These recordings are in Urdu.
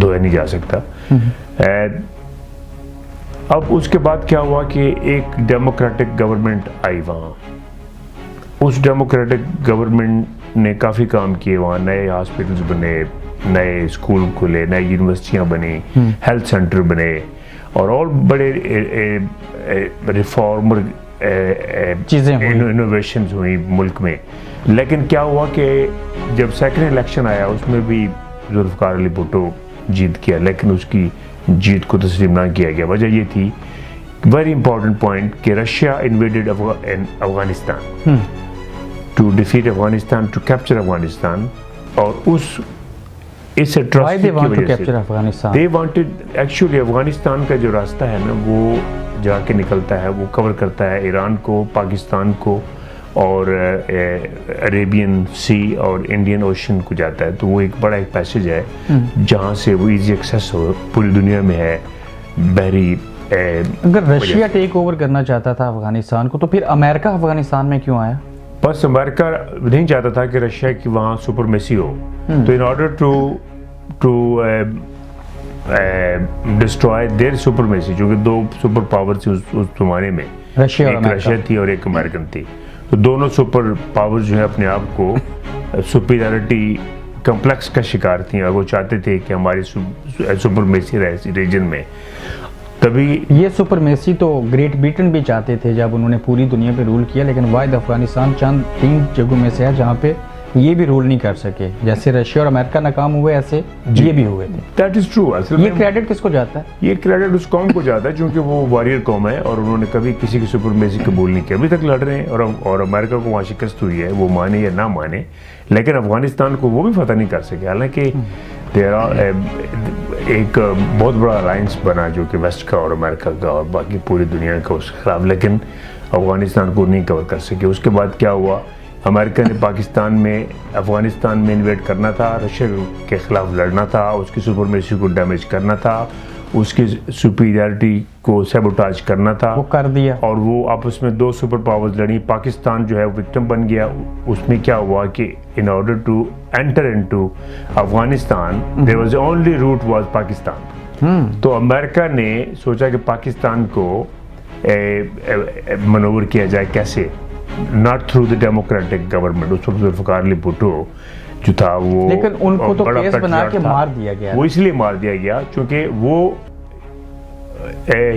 دھویا نہیں جا سکتا. اب اس کے بعد کیا ہوا کہ ایک ڈیموکریٹک گورنمنٹ آئی وہاں. اس ڈیموکریٹک گورنمنٹ نے کافی کام کیے وہاں. نئے ہاسپٹلز بنے, نئے اسکول کھلے, نئے یونیورسٹیاں بنی, ہیلتھ سینٹر بنے, اور بڑے ریفارمر انوویشنز ہوئی ملک میں. لیکن کیا ہوا کہ جب سیکنڈ الیکشن آیا اس میں بھی ذوالفقار علی بھٹو جیت کیا, لیکن اس کی جیت کو تسلیم نہ کیا گیا. وجہ یہ تھی, ویری امپورٹنٹ پوائنٹ, کہ Russia invaded Afghanistan to defeat Afghanistan, to capture Afghanistan. اور اس اٹراسٹی کی وجہ سے they wanted, ایکچولی افغانستان کا جو راستہ ہے نا وہ جا کے نکلتا ہے, وہ کور کرتا ہے ایران کو, پاکستان کو, اور عربین سی اور انڈین اوشن کو جاتا ہے. تو وہ ایک بڑا ایک پیسیج ہے جہاں سے وہ ایزی ایکسیس ہو پوری دنیا میں ہے بحری. اگر رشیا ٹیک اوور کرنا چاہتا تھا افغانستان کو تو پھر امریکہ افغانستان میں کیوں آیا؟ بس امریکہ نہیں چاہتا تھا کہ رشیا کی وہاں سپرمیسی ہو. تو in order to destroy their supremacy, جو کہ دو سپر پاور تھی اس زمانے میں, ایک رشیا تھی اور ایک امریکن تھی. تو دونوں سپر پاور جو ہے اپنے آپ کو سپیریورٹی کمپلیکس کا شکار تھیں, اور وہ چاہتے تھے کہ ہماری سپرمیسی رہے ریجن میں. تبھی یہ سپرمیسی تو گریٹ بریٹن بھی چاہتے تھے جب انہوں نے پوری دنیا پہ رول کیا, لیکن واحد افغانستان چند 3 جگہوں میں سے ہے جہاں پہ یہ بھی رول نہیں کر سکے. جیسے رشیا اور امریکہ ناکام ہوئے, ایسے یہ بھی ہوئے تھے. That is true. یہ کریڈٹ کس کو جاتا ہے؟ یہ کریڈٹ اس قوم کو جاتا ہے چونکہ وہ واریر قوم ہے, اور انہوں نے کبھی کسی کی سپرمیسی قبول نہیں کیا. ابھی تک لڑ رہے ہیں, اور امریکہ کو وہاں شکست ہوئی ہے, وہ مانے یا نہ مانے, لیکن افغانستان کو وہ بھی فتح نہیں کر سکے. حالانکہ ایک بہت بڑا الائنس بنا جو کہ ویسٹ کا اور امریکہ کا اور باقی پوری دنیا کا اس کے خلاف, لیکن افغانستان کو نہیں کور کر سکے. اس کے بعد کیا ہوا, امریکہ نے افغانستان میں انویڈ کرنا تھا, رشیا کے خلاف لڑنا تھا, اس کی سپرمیسی کو ڈیمیج کرنا تھا, اس کی سپیریورٹی کو سیبوٹاج کرنا تھا, وہ کر دیا. اور وہ آپس میں 2 سپر پاورز لڑی. پاکستان جو ہے وکٹم بن گیا. اس میں کیا ہوا کہ in order to enter into Afghanistan there was only route was Pakistan. تو امریکہ نے سوچا کہ پاکستان کو منور کیا جائے کیسے, not through the democratic government. اس وقت ذوالفقار علی بھٹو جو تھا وہ, لیکن ان کو تو کیس بنا کے مار دیا گیا. وہ اس لیے مار دیا گیا چونکہ وہ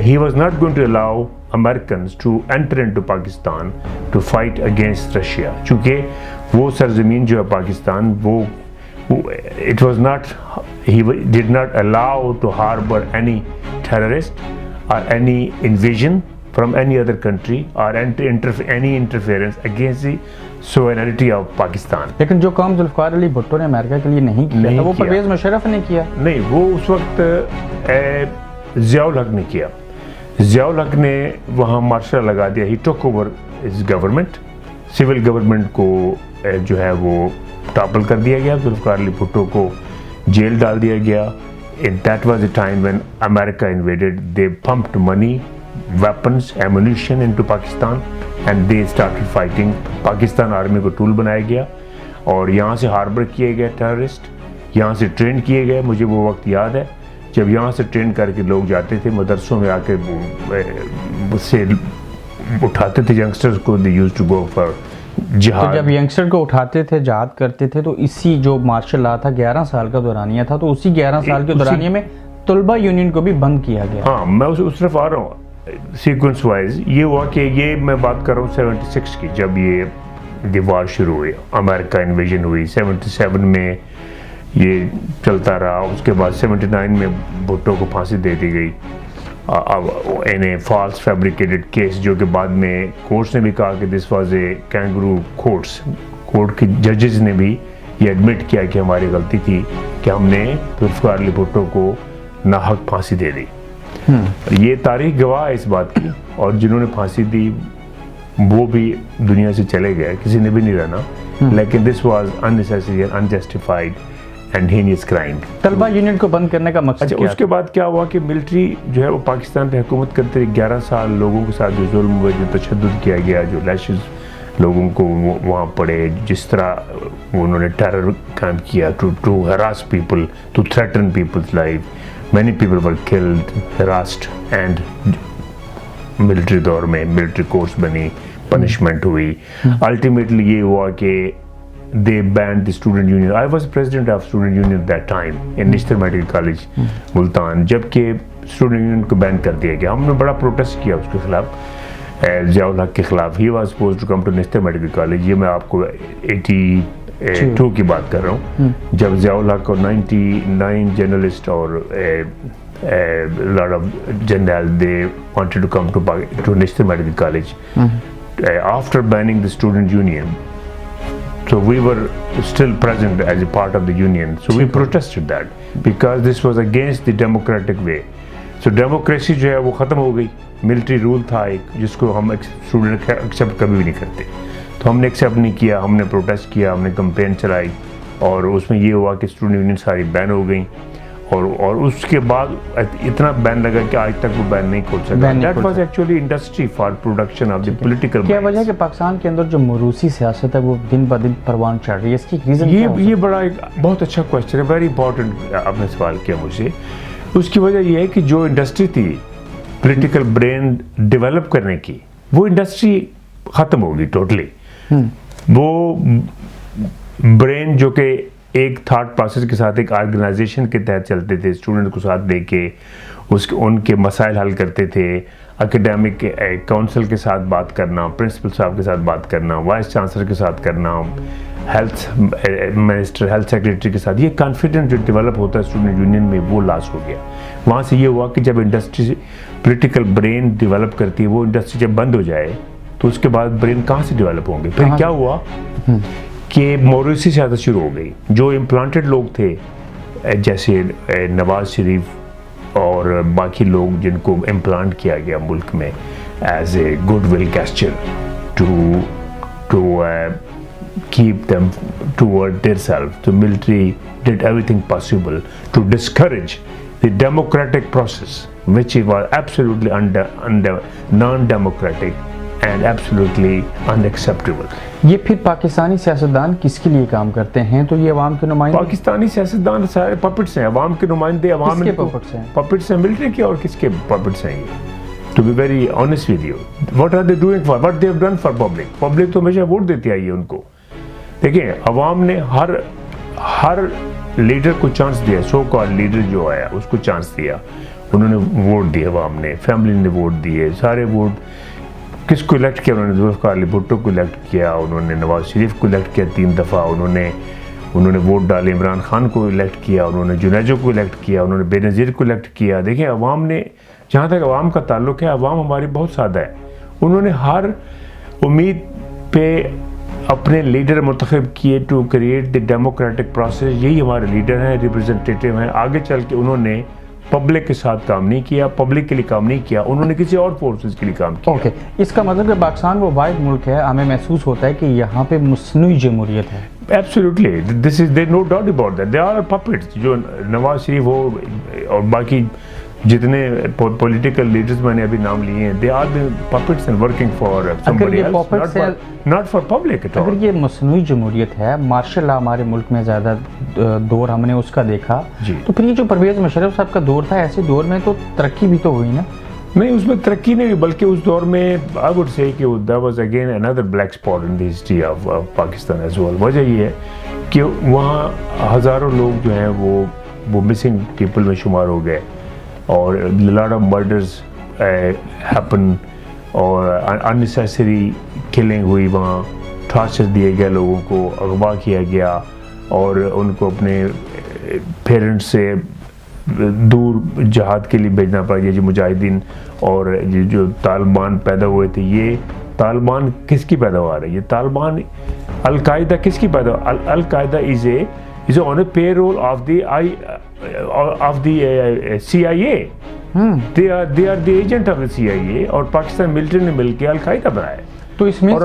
he was not going to allow Americans to enter into Pakistan to fight against Russia. چونکہ وہ سرزمین جو ہے پاکستان, وہ it was not, he did not allow to harbor any terrorist or any invasion from any other country or any interference against the sovereignty of Pakistan. لیکن جو کام ذوالفقار علی بھٹو نے امریکہ کے لیے نہیں کیا وہ پرویز مشرف نے کیا. نہیں, وہ اس وقت ضیاء الحق نے کیا. ضیاء الحق نے وہاں مارشل لگا دیا. ہی ٹوک over his government, civil government کو جو ہے وہ ٹاپل کر دیا گیا. ذوالفقار علی بھٹو کو جیل ڈال دیا گیا. That was the time when America invaded. They pumped money, weapons, ammunition into Pakistan and they started fighting. Pakistan army کو ٹول بنایا گیا اور یہاں سے ہاربر کیے گئے ٹیررسٹ, یہاں سے ٹرین کیے گئے. مجھے وہ وقت یاد ہے جب یہاں سے ٹرین کر کے لوگ جاتے تھے مدرسوں میں آ کے سے اٹھاتے تھے ینگسٹرز کو. They used to go for جہاد. جب ینگسٹر کو اٹھاتے تھے جہاد کرتے تھے تو اسی جو مارشل لا تھا 11 سال کا دورانیہ تھا, تو اسی 11 سال کے دورانیہ میں طلبہ یونین کو بھی بند کیا گیا. ہاں, میں اس طرف آ رہا ہوں سیکوینس وائز. یہ ہوا کہ یہ میں بات کر رہا ہوں 76 کی, جب یہ دیوار شروع ہوئی, امریکہ انویژن ہوئی. 77 میں یہ چلتا رہا. اس کے بعد 79 میں بھٹو کو پھانسی دے دی گئی in a false fabricated case, جو کہ بعد میں کورٹس نے بھی کہا کہ this was a kangaroo courts. Court کے ججز نے بھی یہ ایڈمٹ کیا کہ ہماری غلطی تھی کہ ہم نے ذوالفقار علی بھٹو کو ناحق پھانسی دے دی. یہ تاریخ گواہ ہے اس بات کی, اور جنہوں نے پھانسی دی وہ بھی دنیا سے چلے گئے, کسی نے بھی نہیں رہنا. لیکن this was unnecessary and unjustified and heinous crime. طلبہ یونین کو بند کرنے کا مقصد کیا؟ اس کے بعد کیا ہوا کہ ملٹری جو ہے وہ پاکستان پہ حکومت کرتے رہی. 11 سال لوگوں کے ساتھ جو ظلم ہوئے, جو تشدد کیا گیا, جو لیشز لوگوں کو وہاں پڑے, جس طرح انہوں نے ٹیرر کام کیا to harass people, to threaten people's life. Many people were killed, harassed, and military دور میں ملٹری کورس بنی, پنشمنٹ ہوئی. الٹیمیٹلی یہ ہوا کہ they banned the student union. I was president of student union at that time in Nishtar medical college Multan, جبکہ اسٹوڈنٹ یونین کو بین کر دیا گیا. ہم نے بڑا پروٹیسٹ کیا اس کے خلاف, ضیاء الحق کے خلاف. He was supposed to come to Nishtar medical college. یہ میں آپ کو 82 کی بات کر رہا ہوں, جب ضیاء الحق اور 99 جرنلسٹ اور lot of journalists they wanted to come to Nishtar medical college after banning the student union. So we were still present as a part of the union. So we protested that because this was against the democratic way. So democracy جو ہے وہ ختم ہو گئی. ملٹری رول تھا ایک جس کو ہم اسٹوڈنٹ ایکسیپٹ کبھی بھی نہیں کرتے. تو ہم نے ایکسیپٹ نہیں کیا, ہم نے پروٹیسٹ کیا, ہم نے کمپین چلائی, اور اس میں یہ ہوا کہ اسٹوڈنٹ یونین ساری بین ہو گئیں. اور اس کے بعد اتنا بین لگا کہ آج تک وہ بین نہیں کھول سکا. That was actually industry for production of the political. کیا وجہ ہے کہ پاکستان کے اندر جو موروثی سیاست ہے وہ دن بہ دن پروان چڑھ رہی ہے؟ اس کی ریزن یہ بڑا ایک بہت اچھا کوشچن ہے, ویری امپورٹنٹ آپ نے سوال کیا مجھے. اس کی وجہ یہ ہے کہ جو انڈسٹری تھی پولیٹیکل برین ڈیولپ کرنے کی, وہ انڈسٹری ختم ہوگی ٹوٹلی. وہ برین جو کہ ایک تھاٹ پروسیس کے ساتھ ایک آرگنائزیشن کے تحت چلتے تھے, اسٹوڈنٹ کو ساتھ دے کے ان کے مسائل حل کرتے تھے, اکیڈیمک کونسل کے ساتھ بات کرنا, پرنسپل صاحب کے ساتھ بات کرنا, وائس چانسلر کے ساتھ کرنا, ہیلتھ منسٹر, ہیلتھ سیکریٹری کے ساتھ, یہ کانفیڈنس جو ڈیولپ ہوتا ہے اسٹوڈنٹ یونین میں وہ لاس ہو گیا. وہاں سے یہ ہوا کہ جب انڈسٹری پولیٹیکل برین ڈیولپ کرتی ہے, وہ انڈسٹری جب بند ہو جائے تو اس کے بعد برین کہاں سے ڈیولپ ہوں گے؟ پھر کیا ہوا کہ موروثی سیاست شروع ہو گئی. جو امپلانٹڈ لوگ تھے جیسے نواز شریف اور باقی لوگ جن کو امپلانٹ کیا گیا ملک میں as a goodwill gesture to keep them toward their self. The military did everything possible to discourage the democratic process, which was absolutely non-democratic and absolutely unacceptable. یہ پھر پاکستانی سیاستدان کس کے لیے کام کرتے ہیں؟ تو یہ عوام کے نمائندے, پاکستانی سیاستدان سارے پپٹس ہیں, عوام کے نمائندے. عوام کس کے پپٹس ہیں؟ پپٹس ہیں ملٹری کے. اور کس کے پپٹس ہیں یہ؟ To be very honest with you, what are they doing for? What they have done for public? Public تو ہمیشہ ووٹ دیتی آئی ہے ان کو. دیکھیں, عوام نے ہر لیڈر کو چانس دیا, سو کال لیڈر جو آیا اس کو چانس دیا, انہوں نے ووٹ دیے, عوام نے, فیملی نے ووٹ دیے, سارے ووٹ کس کو الیکٹ کیا؟ انہوں نے ذوالفقار علی بھٹو کو الیکٹ کیا, انہوں نے نواز شریف کو الیکٹ کیا 3 دفعہ, انہوں نے ووٹ ڈالے, عمران خان کو الیکٹ کیا, انہوں نے جنیجو کو الیکٹ کیا, انہوں نے بے نظیر کو الیکٹ کیا. دیکھیں, عوام نے, جہاں تک عوام کا تعلق ہے, عوام ہماری بہت سادہ ہے. انہوں نے ہر امید پہ اپنے لیڈر منتخب کیے to create the democratic process. یہی ہمارے لیڈر ہیں, ریپرزنٹیٹیو ہیں. آگے چل کے انہوں نے پبلک کے ساتھ کام نہیں کیا, پبلک کے لیے کام نہیں کیا, انہوں نے کسی اور فورسز کے لیے کام کیا. اوکے, اس کا مطلب کہ پاکستان وہ واحد ملک ہے, ہمیں محسوس ہوتا ہے کہ یہاں پہ مصنوعی جمہوریت ہے. Absolutely, this is, there no doubt about that. They are puppets. جو نواز شریف ہو اور باقی جتنے پولیٹیکل لیڈرز میں نے ابھی نام لیے ہیں, they are the puppets and working for somebody else, not for public at all. اگر یہ مصنوعی جمہوریت ہے, مارشل لا ہمارے ملک میں زیادہ دور ہم نے اس کا دیکھا, تو پھر یہ جو پرویز مشرف صاحب کا دور تھا, ایسے دور میں تو ترقی بھی تو ہوئی نا؟ نہیں, اس میں ترقی نہیں ہوئی, بلکہ اس دور میں I would say کہ that was again another black spot in the history of Pakistan as well. وجہ یہ ہے کہ وہاں ہزاروں لوگ جو ہیں وہ مسنگ پیپل میں شمار ہو گئے, اور lot of murders happen, اور unnecessary killing ہوئی وہاں, ٹارچر دیے گئے لوگوں کو, اغوا کیا گیا, اور ان کو اپنے پیرنٹس سے دور جہاد کے لیے بھیجنا پڑا. یہ جو مجاہدین اور جو طالبان پیدا ہوئے تھے, یہ طالبان کس کی پیداوار ہے؟ یہ طالبان القاعدہ کس کی پیداوار؟ القاعدہ is on a payroll of the CIA. They are the agent of the CIA, اور پاکستان ملٹری نے مل کے القاعدہ بنایا. تو اس میں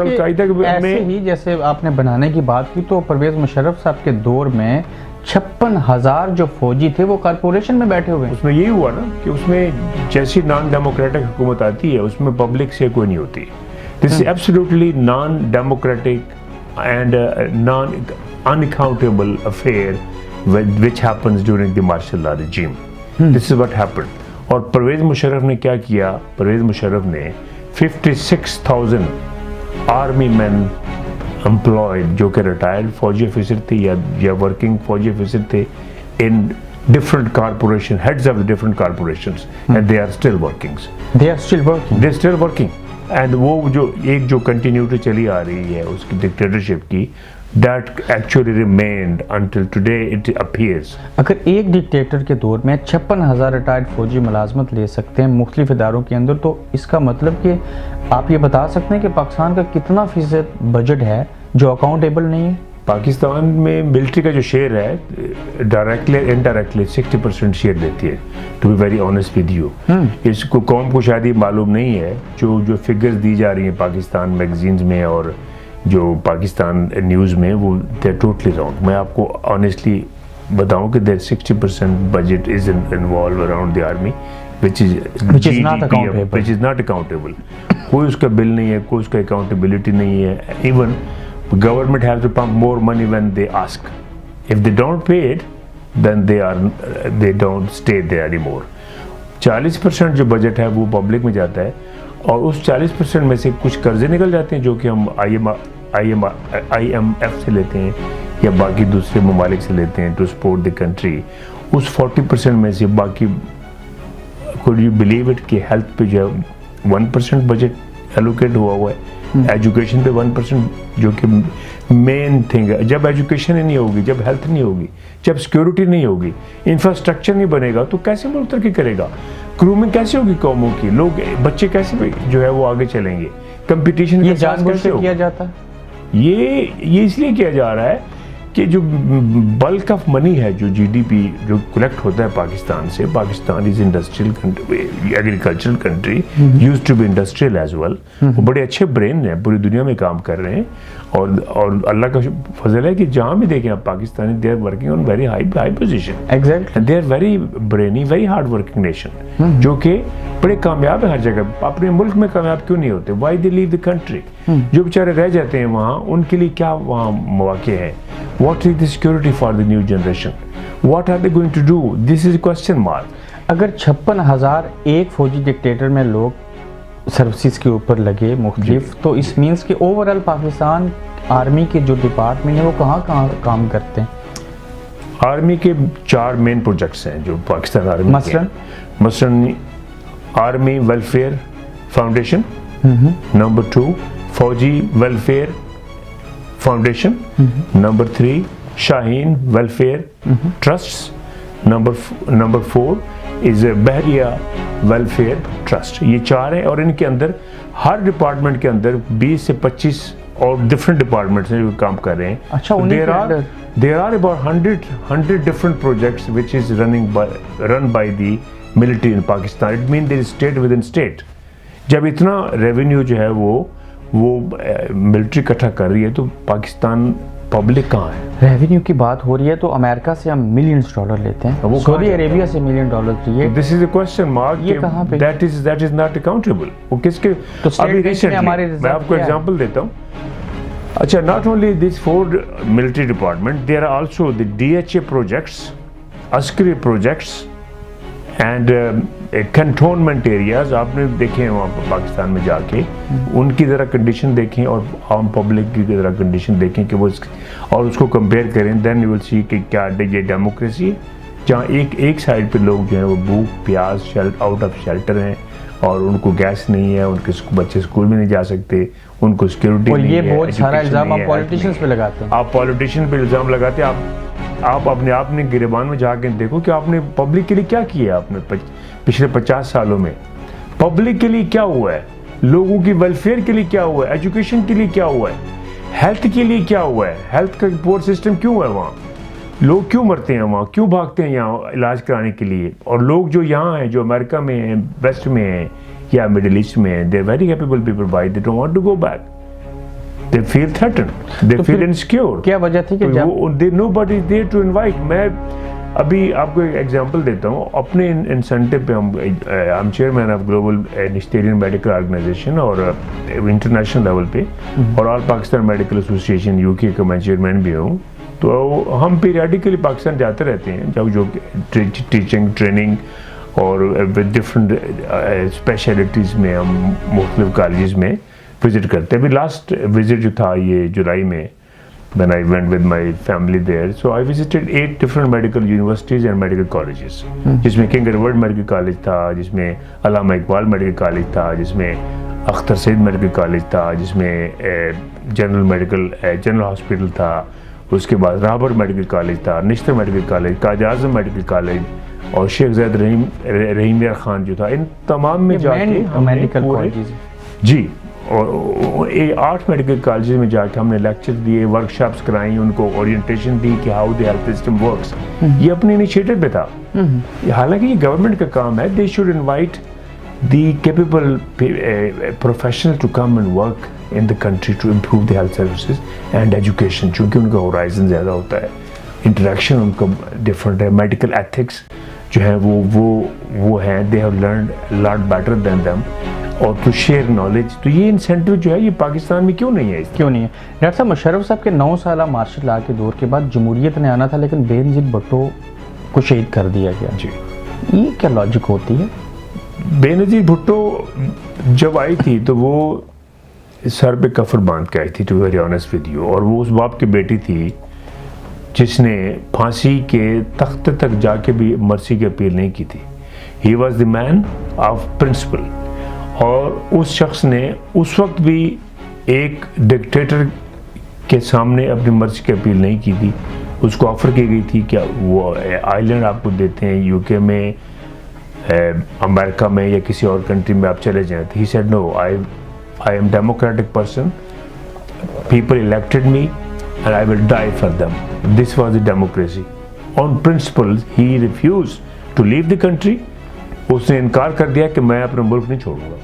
ایسے ہی جیسے آپ نے بنانے کی بات کی, تو پرویز مشرف صاحب کے دور میں 56,000 جو فوجی تھے وہ کارپوریشن میں بیٹھے ہوئے. اس میں یہی ہوا نا کہ اس میں جیسی نان ڈیموکریٹک حکومت آتی ہے, اس میں پبلک سے کوئی نہیں ہوتی. This is absolutely non-democratic and unaccountable affair which happens during the martial law regime. This is what happened. اور پرویز مشرف نے کیا کیا؟ پرویز مشرف نے 56,000 آرمی مین امپلائڈ جو کہ ریٹائرڈ فوجی افیسر تھے یا ورکنگ فوجی افیسر تھے ان different corporation, heads of the different corporations, and they are still working. They're still working. And وہ جو ایک جو کنٹینیوٹی چلی آ رہی ہے اس کی ڈکٹیٹرشپ کی, that actually remained until today it appears. اگر ایک ڈکٹیٹر کے دور میں 56,000 ریٹائرڈ فوجی ملازمت لے سکتے ہیں مختلف اداروں کے اندر, تو اس کا مطلب کہ آپ یہ بتا سکتے ہیں کہ پاکستان کا کتنا فیصد بجٹ ہے جو اکاؤنٹیبل نہیں ہے؟ پاکستان میں ملٹری کا جو شیئر ہے ڈائریکٹلی انڈائریکٹلی 60% شیئر دیتی ہے, to be very honest with you. اس کو قوم کو شاید یہ معلوم نہیں ہے جو فگرز دی جا رہی ہیں پاکستان میگزینز میں اور جو پاکستان نیوز میں, وہ دے آر ٹوٹلی رانگ. میں آپ کو آنیسٹلی بتاؤں کہ دیر 60% budget is involve around the army which is not accountable. کوئی اس کا بل نہیں ہے, کوئی اس کا اکاؤنٹیبلٹی نہیں ہے. Even government has to pump more money when they ask. If they don't pay it, then they don't stay there anymore. 40% جو بجٹ ہے وہ پبلک میں جاتا ہے, اور اس 40% میں سے کچھ قرضے نکل جاتے ہیں جو کہ ہم IMF سے لیتے ہیں یا باقی دوسرے ممالک سے لیتے ہیں to support the country. اس 40% میں سے باقی, could you believe it, کہ ہیلتھ پہ جو ہے 1% بجٹ ایلوکیٹ ہوا ہے, ایجوکیشن پہ 1%, جو کہ مین تھنگ ہے. جب ایجوکیشن ہی نہیں ہوگی, جب ہیلتھ نہیں ہوگی, جب سیکیورٹی نہیں ہوگی, انفراسٹرکچر نہیں بنے گا, تو کیسے ملک ترقی کرے گا؟ گرومنگ کیسے ہوگی قوموں کی؟ لوگ بچے کیسے جو ہے وہ آگے چلیں گے؟ کمپٹیشن یہ جان بوجھ کے کیا جاتا ہے. یہ اس لیے کیا جا رہا ہے کہ جو بلک آف منی ہے, جو جی ڈی پی جو کلیکٹ ہوتا ہے پاکستان سے, Pakistan is industrial country, agricultural country, used to be industrial as well. وہ بڑے اچھے برین ہیں, پوری دنیا میں کام کر رہے ہیں, اور اللہ کا فضل ہے کہ جہاں بھی دیکھیں آپ Pakistani, they are working on very high position. Exactly, they are very brainy, very hard working nation, جو کہ بڑے کامیاب ہیں ہر جگہ. اپنے ملک میں کامیاب کیوں نہیں ہوتے؟ Why they leave the country. جو بیچارے رہ جاتے ہیں وہاں, ان کے لیے کیا وہاں مواقع ہیں؟ What is the security for the new generation? What are they going to do? This is a question mark. اگر 56,000 ایک فوجی ڈکٹیٹر میں لوگ سروسز کے اوپر لگے مختلف, تو اس مینس کہ اوورال پاکستان آرمی کے جو ڈپارٹمنٹ ہیں وہ کہاں کام کرتے ہیں؟ آرمی کے 4 مین پروجیکٹس ہیں جو پاکستان آرمی مثلاً آرمی ویلفیئر فاؤنڈیشن, نمبر 2 فوجی ویلفیئر فاؤنڈیشن, نمبر 3 شاہین ویلفیئر ٹرسٹ, نمبر 4 از بحریہ ویلفیئر ٹرسٹ. یہ 4 ہیں, اور ان کے اندر ہر ڈپارٹمنٹ کے اندر 20 سے 25 اور ڈفرنٹ ڈپارٹمنٹس ہیں جو کام کر رہے ہیں. There are about 100 different projects which is run by the military in Pakistan. It means there is state within state. جب اتنا ریونیو جو ہے وہ ملٹری اکٹھا کر رہی ہے, تو پاکستان پبلک کہاں ہے؟ ریونیو کی بات ہو رہی ہے تو امریکہ سے ہم ملینز ڈالر لیتے ہیں, سعودی عربیہ سے $1 ملین لیے. دس از اے کوسچن مارک, یہ کہاں پہ؟ That is not accountable. وہ کس کے؟ ابھی ریسنٹلی میں آپ کو ایگزامپل دیتا ہوں. اچھا, not only this 4 military department, there are also the DHA projects, Askari projects and cantonment areas. آپ نے دیکھے ہیں وہاں پاکستان میں جا کے, ان کی ذرا کنڈیشن دیکھیں اور عام پبلک کی ذرا کنڈیشن دیکھیں کہ وہ اور اس کو کمپیئر کریں, دین یو ول سی کہ کیا یہ ڈیموکریسی ہے جہاں ایک سائڈ پہ لوگ جو ہیں وہ بھوک پیاس آؤٹ آف شیلٹر ہیں, اور ان کو گیس نہیں ہے, ان کے بچے اسکول میں نہیں جا سکتے, ان کو سیکیورٹی نہیں ہے. یہ بہت سارا الزام آپ پولیٹیشینز پہ لگاتے ہیں. آپ پولیٹیشین پہ الزام لگاتے ہیں. آپ اپنے آپ نے گریبان میں جا کے دیکھو کہ آپ نے پبلک کے لیے کیا کیا. آپ نے پچھلے 50 سالوں میں پبلک کے لیے کیا ہوا ہے, لوگوں کی ویلفیئر کے لیے کیا ہوا ہے, ایجوکیشن کے لیے کیا ہوا ہے, ہیلتھ کے لیے کیا ہوا ہے, ہیلتھ کا پور سسٹم کیوں ہے وہاں, لوگ کیوں مرتے ہیں وہاں, کیوں بھاگتے ہیں یہاں علاج کرانے کے لیے. اور لوگ جو یہاں ہیں, جو امریکہ میں ہیں, ویسٹ میں ہیں یا مڈل ایسٹ میں ہیں, they are very capable people, but they don't want to go back. They feel threatened. They feel insecure. کیا وجہ تھی کہ nobody is there to invite. ابھی آپ کو ایک ایگزامپل دیتا ہوں. اپنے انسینٹو پہ ہم chairman of global Nishtarian medical organization اور انٹرنیشنل لیول پہ اور all Pakistan medical association UK کا میں چیئرمین بھی ہوں. تو ہم پیریڈیکلی پاکستان جاتے رہتے ہیں جب جو ٹیچنگ ٹریننگ اور ود ڈفرنٹ اسپیشلٹیز میں ہم مختلف کالجز میں وزٹ کرتے ہیں. ابھی لاسٹ وزٹ جو تھا یہ جولائی میں when I went with my family there, so I visited 8 different medical universities and medical colleges. جس میں کنگ ایڈورڈ میڈیکل کالج تھا, جس میں علامہ اقبال میڈیکل کالج تھا, جس میں اختر سید میڈیکل کالج تھا, جس میں جنرل ہاسپٹل تھا, اس کے بعد رابر میڈیکل کالج تھا, نشتر medical college, Quaid Azam medical college اور شیخ زید رحیم یار خان جو تھا. ان تمام میں جا کے میڈیکل کالجز جی اور 8 میڈیکل کالجز میں جا کے ہم نے لیکچر دیے, ورکشاپس کرائیں, ان کو اورینٹیشن دی کہ how the health system works. یہ اپنے انیشیٹو پہ تھا. حالانکہ یہ گورنمنٹ کا کام ہے. They should invite the capable professional to come and work in the country to improve the health services and education, چونکہ ان کا ہورائزن زیادہ ہوتا ہے, انٹریکشن ان کا ڈفرنٹ ہے. میڈیکل ایتھکس جو ہیں وہ ہیں, they have learned lot better than them, اور ٹو شیئر نالج. تو یہ انسینٹو جو ہے یہ پاکستان میں کیوں نہیں ہے؟ کیوں نہیں ہے؟ ڈاکٹر صاحب, مشرف صاحب کے 9 سالہ مارشل لا کے دور کے بعد جمہوریت نے آنا تھا, لیکن بے نظیر بھٹو کو شہید کر دیا گیا. جی, یہ کیا لاجک ہوتی ہے؟ بے نظیر بھٹو جب آئی تھی تو وہ سر پہ کفر باندھ کے آئی تھی, to very honest with you, اور وہ اس باپ کی بیٹی تھی جس نے پھانسی کے تخت تک جا کے بھی مرسی کی اپیل نہیں کی تھی. He was the man of principle, اور اس شخص نے اس وقت بھی ایک ڈکٹیٹر کے سامنے اپنی مرضی کی اپیل نہیں کی تھی. اس کو آفر کی گئی تھی کہ وہ آئی لینڈ آپ کو دیتے ہیں UK میں, امریکہ میں یا کسی اور کنٹری میں آپ چلے جائیں. He said no, I am democratic person, people elected me and I will die for them. This was a democracy. On principle he refuse to leave the country. اس نے انکار کر دیا کہ میں اپنا ملک نہیں چھوڑوں گا.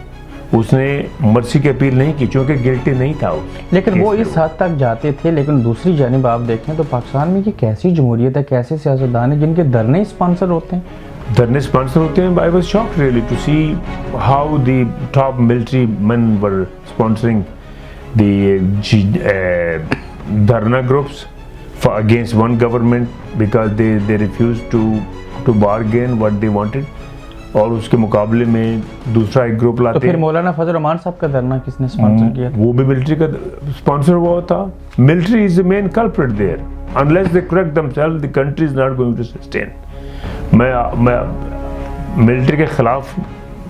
اس نے مرسی کی اپیل نہیں کی چونکہ گلٹی نہیں تھا. لیکن وہ اس حد تک جاتے تھے. لیکن دوسری جانب آپ دیکھیں تو پاکستان میں یہ کیسی جمہوریت ہے, کیسے سیاستدان ہیں جن کے دھرنے اسپانسر ہوتے ہیں؟ دھرنے اسپانسر ہوتے ہیں. I was shocked really to see how the top military men were sponsoring the dharna groups against one government because they refused to bargain what they wanted. اور اس کے مقابلے میں دوسرا ایک گروپ لاتے ہیں. تو پھر مولانا فضل الرحمان صاحب کا دھرنا کس نے اسپانسر کیا؟ وہ بھی ملٹری کا اسپانسر ہوا تھا. Military is the main culprit there. Unless they correct themselves, the country is not going to sustain. میں ملٹری کے خلاف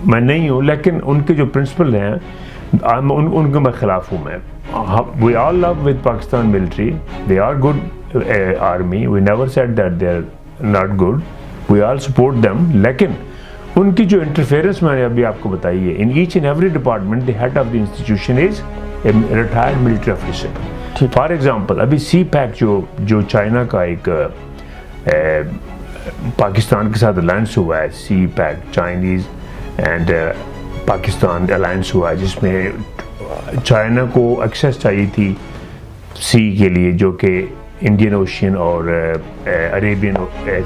میں نہیں ہوں, لیکن ان کے جو پرنسپل ہیں ان کے میں خلاف ہوں. میں we all love with Pakistan military. They are good army. We never said that they are not good. We all support them. لیکن ان کی جو انٹرفیئرنس میں نے ابھی آپ کو بتائی ہے, in each and every department the head of the institution is a retired military officer. For example ابھی سی پیک جو چائنا کا ایک پاکستان کے ساتھ الائنس ہوا ہے, CPEC Chinese and Pakistan alliance ہوا ہے, جس میں چائنا کو ایکسیس چاہیے تھی سی کے لیے, جو کہ انڈین اوشین اور عربین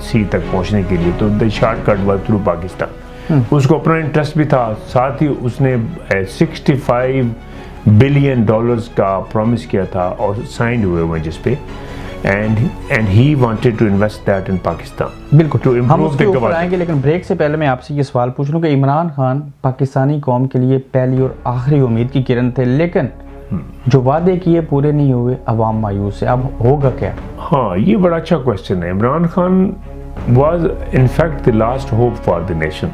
سی تک پہنچنے کے لیے. تو the short cut was through Pakistan. اس کو اپنا انٹرسٹ بھی تھا, ساتھ ہی اس نے $65 بلین کا پرومس کیا تھا اور سائنڈ ہوئے جس پہ, and he wanted to invest that in Pakistan. بالکل ہم اس کے اوپر آئیں گے, لیکن بریک سے پہلے میں آپ سے یہ سوال پوچھ لوں کہ عمران خان پاکستانی قوم کے لیے پہلی اور آخری امید کی کرن تھے, لیکن جو وعدے کیے پورے نہیں ہوئے, عوام مایوس ہے. اب ہوگا کیا؟ ہاں, یہ بڑا اچھا کوشچن ہے. Imran Khan was in fact the last hope for the nation,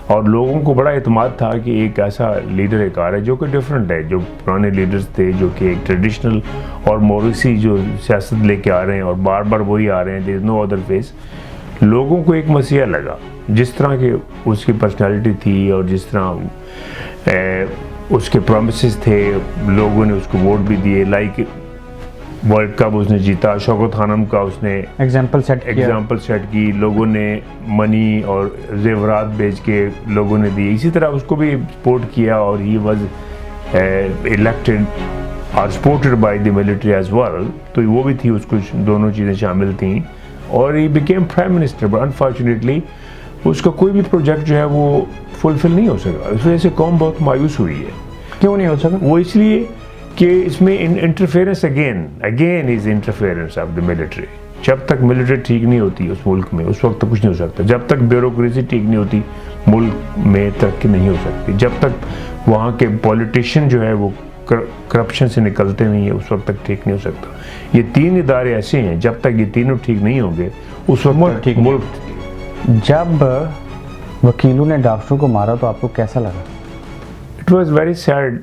اور لوگوں کو بڑا اعتماد تھا کہ ایک ایسا لیڈر ایک آ رہا ہے جو کہ ڈفرینٹ ہے. جو پرانے لیڈرز تھے جو کہ ایک ٹریڈیشنل اور موروثی جو سیاست لے کے آ رہے ہیں اور بار بار وہی آ رہے ہیں, دیر از نو ادر فیس. لوگوں کو ایک مسیحا لگا, جس طرح کہ اس کی پرسنالٹی تھی اور جس طرح اس کے پرومسز تھے, لوگوں نے اس کو ووٹ بھی دیے. لائک ورلڈ کپ اس نے جیتا, شوکت خانم کا اس نے ایگزامپل سیٹ کی, لوگوں نے منی اور زیورات بیچ کے لوگوں نے دی. اسی طرح اس کو بھی سپورٹ کیا, اور ہی واز الیکٹڈ اور supported by the military as well. تو وہ بھی تھی, اس کو دونوں چیزیں شامل تھیں. اور he became prime minister, but unfortunately اس کا کوئی بھی پروجیکٹ جو ہے وہ فلفل نہیں ہو سکا. اس وجہ سے قوم بہت مایوس ہوئی ہے. کیوں نہیں ہو سکا؟ وہ اس لیے کہ اس میں interference again is interference of the military. جب تک ملٹری ٹھیک نہیں ہوتی اس ملک میں اس وقت تک کچھ نہیں ہو سکتا. جب تک بیوروکریسی ٹھیک نہیں ہوتی ملک میں ترقی نہیں ہو سکتی. جب تک وہاں کے پولیٹیشین جو ہے وہ کرپشن سے نکلتے نہیں ہیں اس وقت تک ٹھیک نہیں ہو سکتا. یہ تین ادارے ایسے ہیں جب تک یہ تینوں ٹھیک نہیں ہوں گے اس وقت تک ملک. جب وکیلوں نے ڈاکٹروں کو مارا تو آپ کو کیسا لگا؟ It was very sad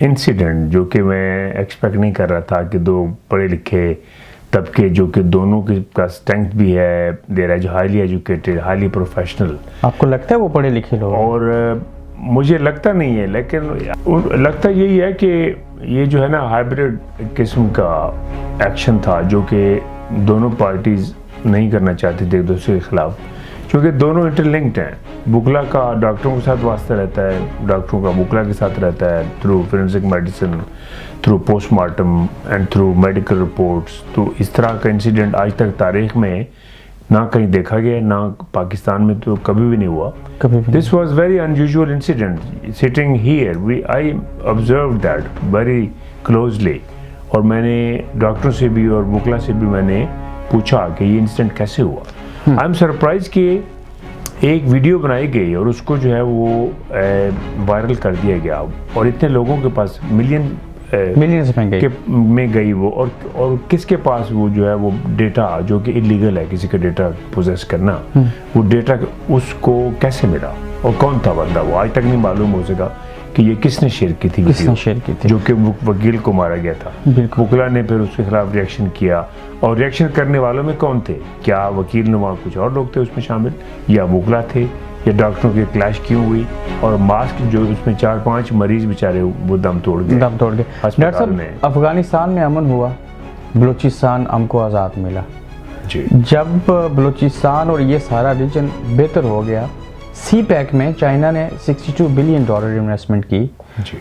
incident جو کہ میں ایکسپیکٹ نہیں کر رہا تھا کہ دو پڑھے لکھے طبقے جو کہ دونوں کے پاس اسٹرینتھ بھی ہے, دے رہا ہے, جو ہائیلی ایجوکیٹڈ ہائیلی پروفیشنل. آپ کو لگتا ہے وہ پڑھے لکھے لوگ؟ اور مجھے لگتا نہیں ہے, لیکن لگتا یہی ہے کہ یہ جو ہے نا ہائبریڈ قسم کا ایکشن تھا جو کہ دونوں پارٹیز نہیں کرنا چاہتی تھے ایک دوسرے کے خلاف, کیونکہ دونوں انٹر لنکڈ ہیں. بکلا کا ڈاکٹروں کے ساتھ واسطہ رہتا ہے, ڈاکٹروں کا بکلا کے ساتھ رہتا ہے through forensic medicine, through post mortem and through medical reports. تو اس طرح کا انسیڈنٹ آج تک تاریخ میں نہ کہیں دیکھا گیا, نہ پاکستان میں تو کبھی بھی نہیں ہوا. This was very unusual incident. Sitting here I observe that very closely, اور میں نے ڈاکٹروں سے بھی اور بکلا سے بھی میں نے پوچھا کہ یہ انسیڈنٹ کیسے ہوا. آئی ایم سرپرائز کہ ایک ویڈیو بنائی گئی اور اس کو جو ہے وہ وائرل کر دیا گیا, اور اتنے لوگوں کے پاس ملینز میں گئی وہ, اور کس کے پاس وہ جو ہے وہ ڈیٹا جو کہ انلیگل ہے کسی کا ڈیٹا پوزیس کرنا, وہ ڈیٹا اس کو کیسے ملا اور کون تھا بندہ, وہ آج تک نہیں معلوم ہو سکا کہ یہ کس نے شیئر کی تھی جو کہ وکیل کو مارا گیا تھا. وکلا نے پھر اس کے خلاف ریئیکشن کیا, اور ریئیکشن کرنے والوں میں کون تھے؟ کیا وکیل نے وہاں کچھ اور لوگ تھے اس میں شامل, یا وکلا تھے, یا ڈاکٹروں کی کلیش کیوں ہوئی, اور ماسک جو اس میں 4-5 مریض بیچارے وہ دم توڑ گئے. ڈاکٹر صاحب, افغانستان میں امن ہوا, بلوچستان ہم کو آزاد ملا. جب بلوچستان اور یہ سارا ریجن بہتر ہو گیا, سی پیک میں چائنا نے $62 بلین انویسٹمنٹ کی,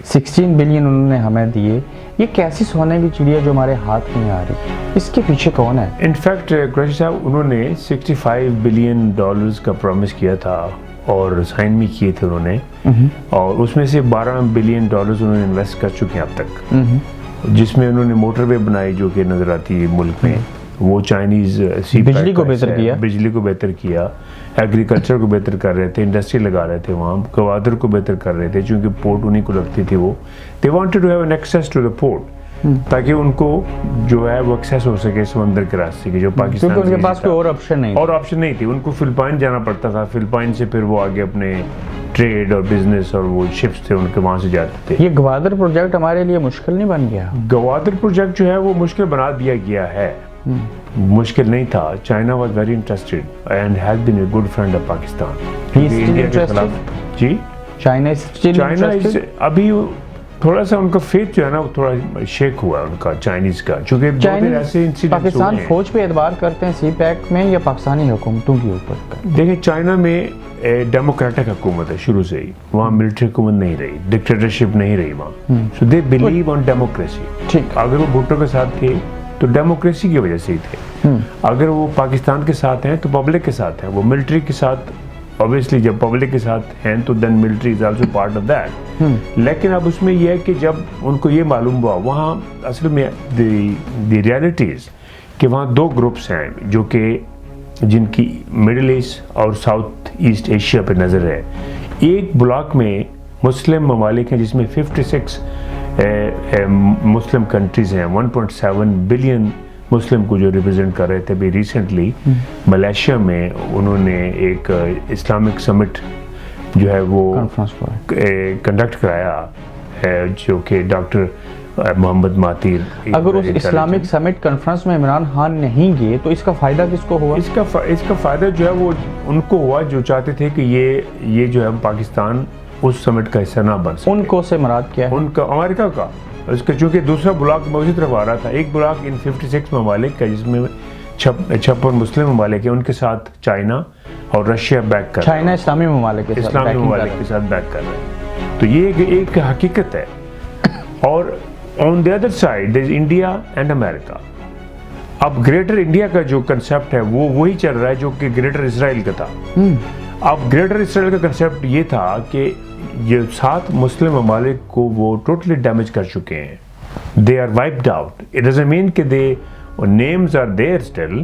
16 بلین انہوں نے ہمیں دیے. یہ کیسی سونے کی چڑیا جو ہمارے ہاتھ میں آ رہی, اس کے پیچھے کون ہے؟ انفیکٹ قریشی صاحب انہوں نے $65 بلین کا پرومس کیا تھا اور سائن بھی کیے تھے انہوں نے, اور اس میں سے $12 بلین انہوں نے انویسٹ کر چکے ہیں اب تک, جس میں انہوں نے موٹر وے بنائی جو کہ نظر آتی ہے ملک میں, وہ چائنیز بجلی کو بہتر کیا, ایگریکلچر کو بہتر کر رہے تھے, انڈسٹری لگا رہے تھے وہاں, گوادر کو بہتر کر رہے تھے چونکہ پورٹ انہیں کو لگتی تھی. وہ they wanted to have an access to the port تاکہ ان کو جو ہے وہ ایکسیس ہو سکے سمندر کے راستے کے, جو پاکستان ان کے پاس کوئی اور آپشن نہیں تھی. ان کو فلپائن جانا پڑتا تھا, فلپائن سے پھر وہ آگے اپنے ٹریڈ اور بزنس اور وہ شپس تھے ان کے وہاں سے جاتے تھے. یہ گوادر پروجیکٹ ہمارے لیے مشکل نہیں بن گیا؟ گوادر پروجیکٹ جو ہے وہ مشکل بنا دیا گیا ہے, مشکل نہیں تھا. China was very interested and has been a good friend of Pakistan. India کے خلاف جی چائنا ابھی تھوڑا سا ان کا فیتھ جو ہے نا وہ تھوڑا شیک ہوا ہے ان کا, چائنیز کا, چونکہ ایسے پاکستان فوج پہ اعتبار کرتے ہیں سی پیک میں یا پاکستانی حکومتوں کے اوپر؟ دیکھیں چائنا میں ڈیموکریٹک حکومت ہے شروع سے ہی, وہاں ملٹری حکومت نہیں رہی, ڈکٹیٹرشپ نہیں رہی وہاں. سو دے بلیو آن ڈیموکریسی. اگر وہ بھٹو کے ساتھ تھے تو ڈیموکریسی کی وجہ سے ہی تھے, اگر وہ پاکستان کے ساتھ ہیں تو پبلک کے ساتھ ہیں. وہ ملٹری کے ساتھ obviously جب پبلک کے ساتھ ہیں تو then military is also part of that. لیکن اب اس میں یہ ہے کہ جب ان کو یہ معلوم ہوا وہاں اصل میں the realities کہ وہاں دو گروپس ہیں جو کہ جن کی مڈل ایسٹ اور ساؤتھ ایسٹ ایشیا پہ نظر ہے. ایک بلاک میں مسلم ممالک ہیں جس میں 56 مسلم کنٹریز ہیں, 1.7 بلین مسلم کو جو ریپرزینٹ کر رہے تھے. ابھی ریسنٹلی ملیشیا میں انہوں نے ایک اسلامک سمٹ جو ہے وہ کنڈکٹ کرایا جو کہ ڈاکٹر محمد ماتیر. اگر اس اسلامک سمٹ کانفرنس میں عمران خان نہیں گئے تو اس کا فائدہ کس کو ہوا؟ اس کا فائدہ جو ہے وہ ان کو ہوا جو چاہتے تھے کہ یہ جو ہے پاکستان اس سمٹ کا حصہ نہ بن سکے. ان کو سے مراد کیا ہے؟ ان کا امریکہ کا. اس کا چونکہ دوسرا بلاک میں اسی طرف آ رہا تھا, ایک بلاک ان 56 ممالک کا جس میں 56 مسلم ممالک ہیں, ان کے ساتھ چائنا اور رشیا بیک کر رہا ہے. چائنا اسلامی ممالک کے ساتھ بیک کر رہا ہے. تو یہ ایک حقیقت ہے. اور on the other side there is India and America. اب گریٹر انڈیا کا جو کنسیپٹ ہے وہ وہی چل رہا ہے جو کہ گریٹر اسرائیل کا تھا. اب گریٹر اسرائیل کا کنسیپٹ یہ تھا کہ یہ 7 مسلم ممالک کو وہ ٹوٹلی ڈیمیج کر چکے ہیں. They are wiped out. It doesn't mean کہ they names are there still,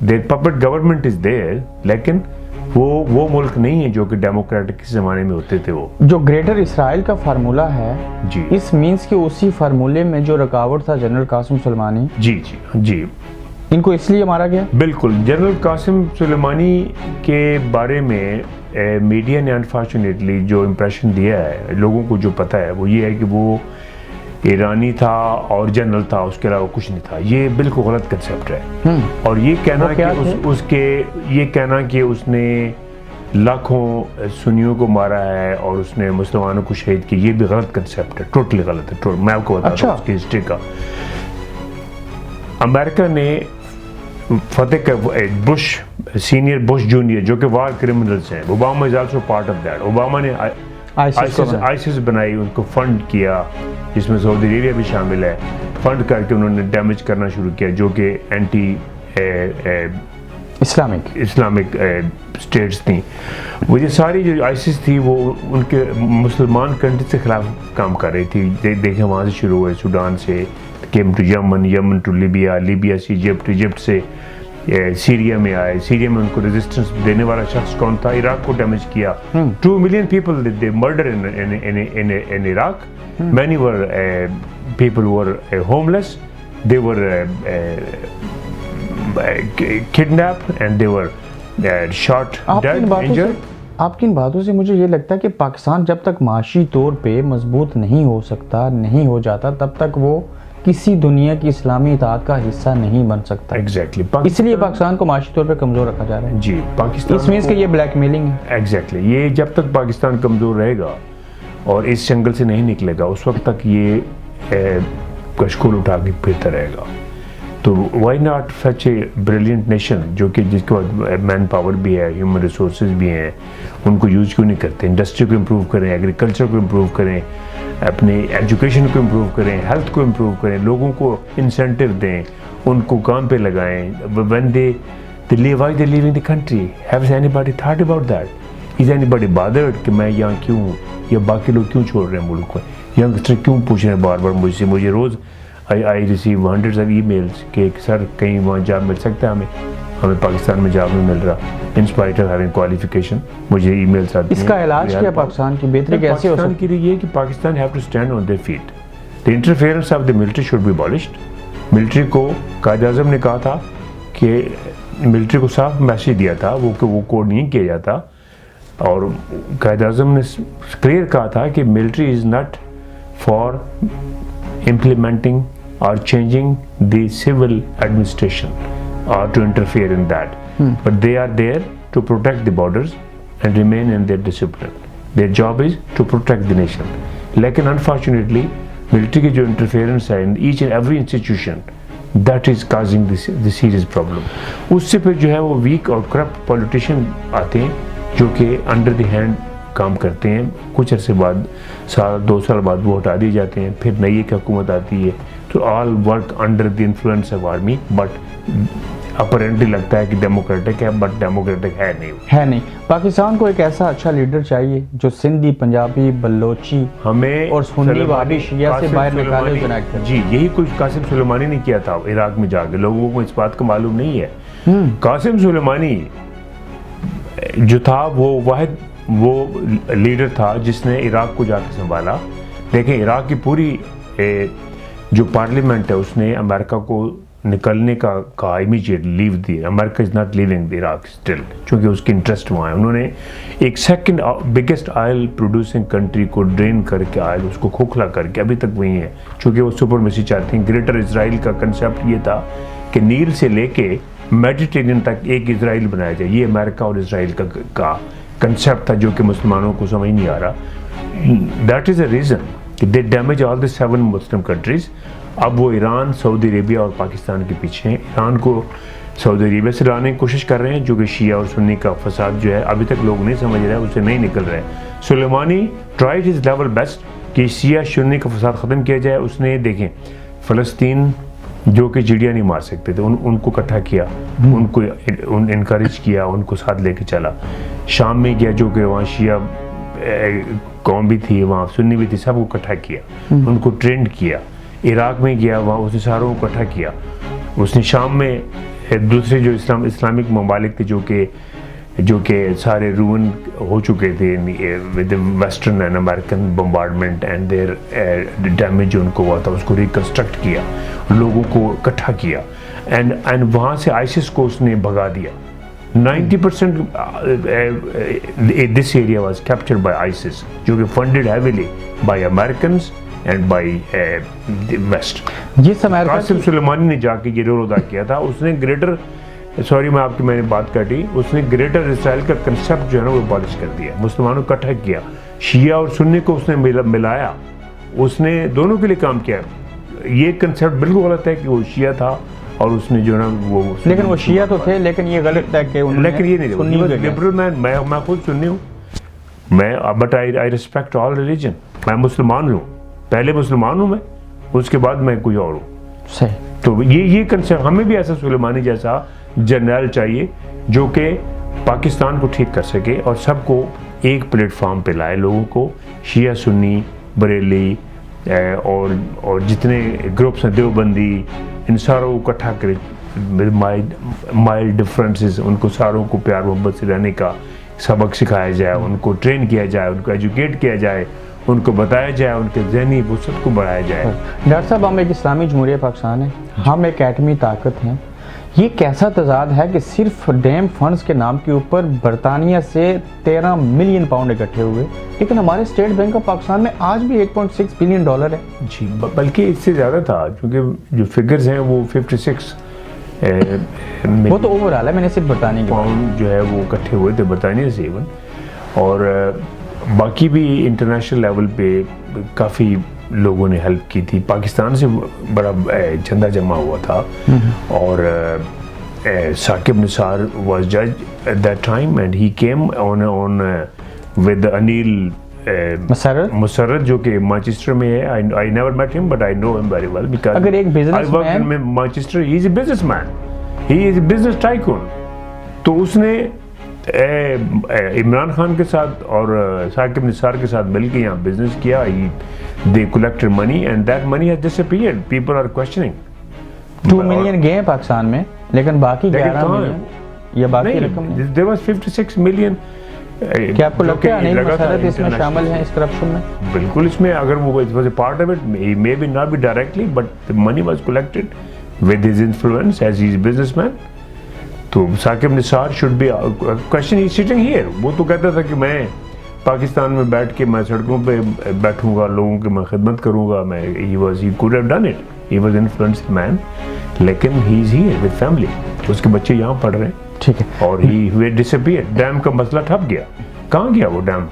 their puppet government is there, لیکن وہ ملک نہیں ہے جو کہ ڈیموکریٹک کے زمانے میں ہوتے تھے. وہ جو گریٹر اسرائیل کا فارمولہ ہے جی, اس مینس کہ اسی فارمولے میں جو رکاوٹ تھا جنرل قاسم سلیمانی, جی جی جی ان کو اس لیے مارا گیا. بالکل. جنرل قاسم سلیمانی کے بارے میں میڈیا نے انفارچونیٹلی جو امپریشن دیا ہے لوگوں کو, جو پتہ ہے وہ یہ ہے کہ وہ ایرانی تھا اور جنرل تھا, اس کے علاوہ کچھ نہیں تھا. یہ بالکل غلط کنسیپٹ ہے. اور یہ کہنا کہ اس نے لاکھوں سنیوں کو مارا ہے اور اس نے مسلمانوں کو شہید کیا, یہ بھی غلط کنسیپٹ ہے, ٹوٹلی غلط ہے. میں آپ کو بتاتا ہوں اس کی ہسٹری کا. امریکہ نے فتح کا بش سینئر, بش جونیئر جو کہ وار کرمنلز ہیں, Obama is also part of that. Obama نے آئیسس بنائی, ان کو فنڈ کیا, جس میں سعودی عربیہ بھی شامل ہے. فنڈ کر کے انہوں نے ڈیمیج کرنا شروع کیا جو کہ اینٹی اسلامک اسٹیٹس تھیں. وہ یہ ساری جو آئیسس تھی وہ ان کے مسلمان کنٹری سے خلاف کام کر رہی تھی. دیکھیں وہاں سے شروع ہوئے, سوڈان سے came to Yemen, Yemen to Libya, Libya سے ایجپٹ, ایجپٹ سے سیریا میں آئے. سیریا میں ان کو ریزسٹنس دینے والا شخص کون تھا؟ عراق کو ڈیمیج کیا. 2 million people they murdered in Iraq. Many were people were homeless. They were kidnapped and they were shot, dead, injured. آپ کی ان باتوں سے مجھے یہ لگتا ہے کہ پاکستان جب تک معاشی طور پہ مضبوط نہیں ہو سکتا, نہیں ہو جاتا, تب تک وہ کسی دنیا کی اسلامی اتحاد کا حصہ نہیں بن سکتا. ایگزیکٹلی. اس لیے پاکستان کو معاشی طور پہ کمزور رکھا جا رہا ہے. جی, پاکستان اس مینس کہ یہ بلیک میلنگ ہے. ایگزیکٹلی. یہ جب تک پاکستان کمزور رہے گا اور اس جنگل سے نہیں نکلے گا, اس وقت تک یہ کشکول اٹھا کے پھرتا رہے گا. تو why not such a brilliant nation جو کہ جس کے بعد مین پاور بھی ہے, ہیومن ریسورسز بھی ہیں, ان کو یوز کیوں نہیں کرتے؟ انڈسٹری کو امپروو کریں, ایگریکلچر کو امپروو کریں, اپنے ایجوکیشن کو امپروو کریں, ہیلتھ کو امپروو کریں, لوگوں کو انسینٹیو دیں, ان کو کام پہ لگائیں. when they leave, why they leaving the country? Has anybody thought about that? Is anybody bothered کہ میں یہاں کیوں ہوں, یا باقی لوگ کیوں چھوڑ رہے ہیں ملک کو؟ ینگسٹر کیوں پوچھ رہے ہیں بار بار مجھ سے؟ مجھے روز I receive hundreds of emails کہ سر کہیں وہاں جاب مل سکتا ہے ہمیں پاکستان میں جاب نہیں مل رہا, in spite of having qualification. مجھے ای میلس آتی ہیں. اس کا علاج کیا پاکستان کی بہتری کیسے ہو سکتی ہے؟ پاکستان کے لیے یہ کہ Pakistan have to stand on their feet. The interference of the military should be abolished. Military کو قائد اعظم نے کہا تھا کہ ملٹری کو صاف میسیج دیا تھا وہ کہ وہ کوڈ نہیں کیا جاتا, اور قائد اعظم نے کلیئر کہا تھا کہ military is not for implementing or changing the civil administration or to interfere in that. But they are there to protect the borders and remain in their discipline. Their job is to protect the nation. لیکن unfortunately military کی جو interference ہے in each and every institution, that is causing the serious problem. اس سے پھر جو ہے وہ weak اور corrupt politician آتے ہیں جو کہ under the hand کام کرتے ہیں. کچھ عرصے بعد 2 سال بعد وہ ہٹا دیے جاتے ہیں, پھر نئی ایک حکومت آتی ہے. تو all work under the influence of army, but apparently لگتا ہے کہ ڈیموکریٹک ہے, بٹ ڈیموکریٹک ہے نہیں. پاکستان کو ایک ایسا اچھا لیڈر چاہیے جو سندھی, پنجابی, بلوچی ہمیں اور سنی وہابی شیعہ سے باہر نکالے جنیکٹ کرے. جی, یہی کچھ قاسم سلیمانی نے کیا تھا عراق میں جا کے. لوگوں کو اس بات کا معلوم نہیں ہے. قاسم سلیمانی جو تھا وہ لیڈر تھا جس نے عراق کو جا کے سنبھالا. دیکھیں عراق کی پوری جو پارلیمنٹ ہے اس نے امریکہ کو نکلنے کا کہا, immediate leave the. America is not leaving the Iraq still, چونکہ اس کی انٹرسٹ وہاں ہے. انہوں نے ایک second biggest oil producing country کو ڈرین کر کے آئل اس کو کھوکھلا کر کے ابھی تک وہیں ہے, چونکہ وہ سپرمیسی چاہتے ہیں. گریٹر اسرائیل کا کنسیپٹ یہ تھا کہ نیل سے لے کے میڈیٹرینین تک ایک اسرائیل بنایا جائے. یہ امریکہ اور اسرائیل کا کنسیپٹ تھا جو کہ مسلمانوں کو سمجھ نہیں آ رہا. That is a reason they damage all the 7 Muslim countries. اب وہ ایران, سعودی عربیہ اور پاکستان کے پیچھے ہیں. ایران کو سعودی عربیہ سے لانے کی کوشش کر رہے ہیں جو کہ شیعہ اور سنی کا فساد جو ہے ابھی تک لوگ نہیں سمجھ رہے, اسے نہیں نکل رہے. سلیمانی ٹرائیڈ ہز لیول بیسٹ کہ شیعہ سنی کا فساد ختم کیا جائے. اس نے دیکھیں فلسطین جو کہ چڑیا نہیں مار سکتے تھے. ان کو اکٹھا کیا, ان کو انکریج کیا, ان کو ساتھ لے کے چلا. شام میں گیا جو کہ وہاں شیعہ قوم بھی تھی, وہاں سنی بھی تھی, سب کو اکٹھا کیا, ان کو ٹرینڈ کیا. عراق میں گیا, وہاں اس نے ساروں کو اکٹھا کیا. اس نے شام میں دوسرے جو اسلامک ممالک تھے جو کہ سارے روئن ہو چکے تھے with western and American bombardment and there damage جو ان کو ہوا تھا, اس کو ریکنسٹرکٹ کیا, لوگوں کو اکٹھا کیا, اینڈ وہاں سے آئسس کو اس نے بھگا دیا. 90% this area was captured by ISIS, جو کہ funded heavily by Americans and by the West. Qasim سلیمانی نے جا کے یہ رول ادا کیا تھا. اس نے گریٹر میں نے بات کاٹی, اس نے گریٹر اسرائیل کا کنسیپٹ جو ہے نا وہ ابالش کر دیا, مسلمانوں کو اکٹھا کیا, شیعہ اور سنی کو اس نے ملایا, اس نے دونوں کے لیے کام کیا. یہ کنسیپٹ بالکل غلط ہے کہ وہ شیعہ تھا اور اس نے جو نا وہ, لیکن وہ شیعہ تو تھے, لیکن یہ غلط ہے کہ لیکن یہ نہیں لبرل مین. میں خود سنی ہوں, but I respect all religion. میں مسلمان ہوں, پہلے مسلمان ہوں میں, اس کے بعد میں کوئی اور ہوں. صحیح. تو یہ کنسیپٹ ہمیں بھی ایسا سلیمانی جیسا جنرل چاہیے جو کہ پاکستان کو ٹھیک کر سکے اور سب کو ایک پلیٹ فارم پہ لائے, لوگوں کو, شیعہ سنی بریلی اور جتنے گروپس ہیں, دیوبندی, ان ساروں کو اکٹھا کرے, مائلڈ ڈفرینسز, ان کو ساروں کو پیار محبت سے رہنے کا سبق سکھایا جائے, ان کو ٹرین کیا جائے, ان کو ایجوکیٹ کیا جائے, ان کو بتایا جائے, ان کے ذہنی وسعت کو بڑھایا جائے. ڈاکٹر صاحب, ہم ایک اسلامی جمہوریہ پاکستان ہیں, ہم ایک ایٹمی طاقت ہیں. یہ کیسا تضاد ہے کہ صرف ڈیم فنڈز کے نام کے اوپر برطانیہ سے 13 ملین پاؤنڈ اکٹھے ہوئے, لیکن ہمارے اسٹیٹ بینک آف پاکستان میں آج بھی 8.6 بلین ڈالر ہے. جی, بلکہ اس سے زیادہ تھا, کیونکہ جو فگرز ہیں وہ 56 وہ تو اوور آل ہے, میں نے صرف برطانیہ کے پاؤنڈ جو ہے وہ اکٹھے ہوئے تھے برطانیہ سے ایون, اور باقی بھی انٹرنیشنل لیول پہ کافی لوگوں نے ہیلپ کی تھی. پاکستان سے بڑا چندہ جمع ہوا تھا, اور ثاقب نثار واز جج at that time and he came on with Anil Musarrat جو کہ مانچسٹر میں ہے. I never met him but I know him very well because اگر ایک I worked in Manchester. He is a businessman, he is a business tycoon. تو اس نے عمران خان کے ساتھ اور ثاقب نثار کے ساتھ مل کے یہاں بزنس کیا. They collected money and that money has disappeared. People are questioning. 2 million گئے پاکستان میں, لیکن باقی 11 ملین یا باقی رقم نہیں. There was 56 million. کیا آپ کو لگتا ہے انیل مسرت اس میں شامل ہیں اس کرپشن میں؟ بالکل, اس میں اگر وہ it was a part of it, maybe not be directly, but the money was collected with his influence as he is a businessman. تو Saqib Nisar should be question, he is sitting here. وہ تو کہتا تھا کہ میں پاکستان میں بیٹھ کے میں سڑکوں پہ بیٹھوں گا, لوگوں کی میں خدمت کروں گا. he could have done it. He was an influential man, لیکن he is here with family. اس کے بچے یہاں پڑھ رہے ہیں, ٹھیک ہے, اور he disappeared. ڈیم کا مسئلہ ٹھپ گیا. کہاں گیا وہ dam?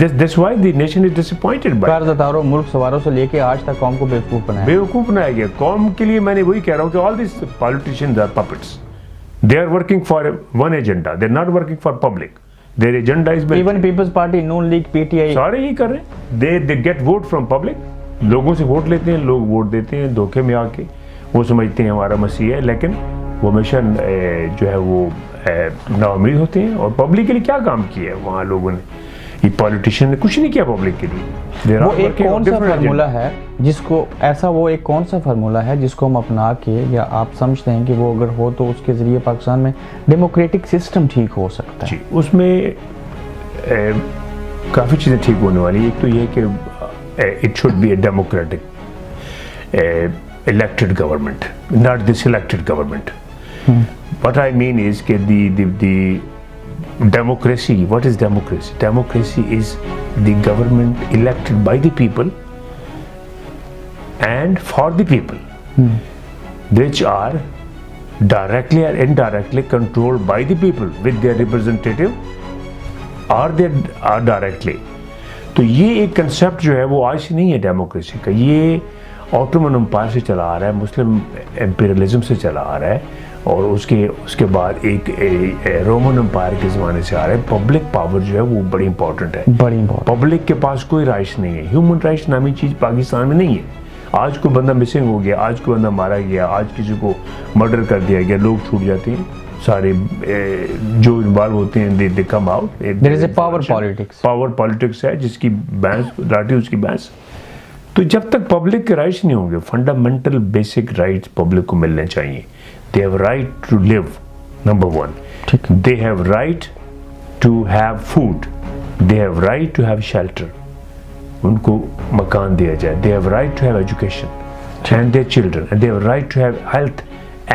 That's why the nation is disappointed by it. قرض داروں, ملک سواروں سے لے کے آج تک قوم کو بیوقوف بنایا گیا. قوم کے لیے میں نے وہی کہہ رہا ہوں کہ all these politicians are puppets. They are working for one agenda. They are not working for public. Their agenda is even People's Party, Noon League, PTI. سارے ہی کر رہے ہیں. They get vote from public. لوگوں سے ووٹ لیتے ہیں, لوگ ووٹ دیتے ہیں دھوکے میں آ کے, وہ سمجھتے ہیں ہمارا مسیح ہے, لیکن وہ ہمیشہ جو ہے وہ نا امید ہوتے ہیں. اور پبلک کے لیے کیا کام کیا ہے وہاں لوگوں نے؟ یہ پولیٹیشین نے کچھ نہیں کیا پبلک کے لیے. وہ ایک کون سا فارمولا ہے جس کو وہ ایک کون سا فارمولا ہے جس کو ہم اپنا کے, یا آپ سمجھتے ہیں کہ وہ اگر ہو تو اس کے ذریعے پاکستان میں ڈیموکریٹک سسٹم ٹھیک ہو سکتا ہے؟ جی, اس میں کافی چیزیں ٹھیک ہونے والی. ایک تو یہ کہ it should be a democratic elected government, not this elected government. What I mean is کہ the democracy, what is democracy? Democracy is the government elected by the people and for the people, which are directly or indirectly controlled by the people with their representative or they are directly. تو یہ ایک کنسیپٹ جو ہے وہ آج سے نہیں ہے ڈیموکریسی کا. یہ آٹومن امپائر سے چلا آ رہا ہے, مسلم امپیریلزم سے چلا آ رہا ہے, اور اس کے بعد ایک رومن امپائر کے زمانے سے آ رہا ہے. پبلک پاور جو ہے وہ بڑی امپورٹنٹ ہے. پبلک کے پاس کوئی رائٹس نہیں ہے. ہیومن رائٹس نامی چیز پاکستان میں نہیں ہے. آج کوئی بندہ مسنگ ہو گیا, آج کوئی بندہ مارا گیا, آج کسی کو مرڈر کر دیا گیا, لوگ چھوٹ جاتے ہیں سارے جو انوالو ہوتے ہیں, they come out. There is a power politics. Power politics ہے جس کی بحث لاٹھی اس کی بحث. تو جب تک پبلک کے رائٹس نہیں ہوں گے, فنڈامنٹل بیسک رائٹس پبلک کو ملنے چاہیے. They have right to live, number one. They have right to have food. They have right to have shelter. ان کو مکان دیا جائے. They have right to have education and their children, and they have right to have health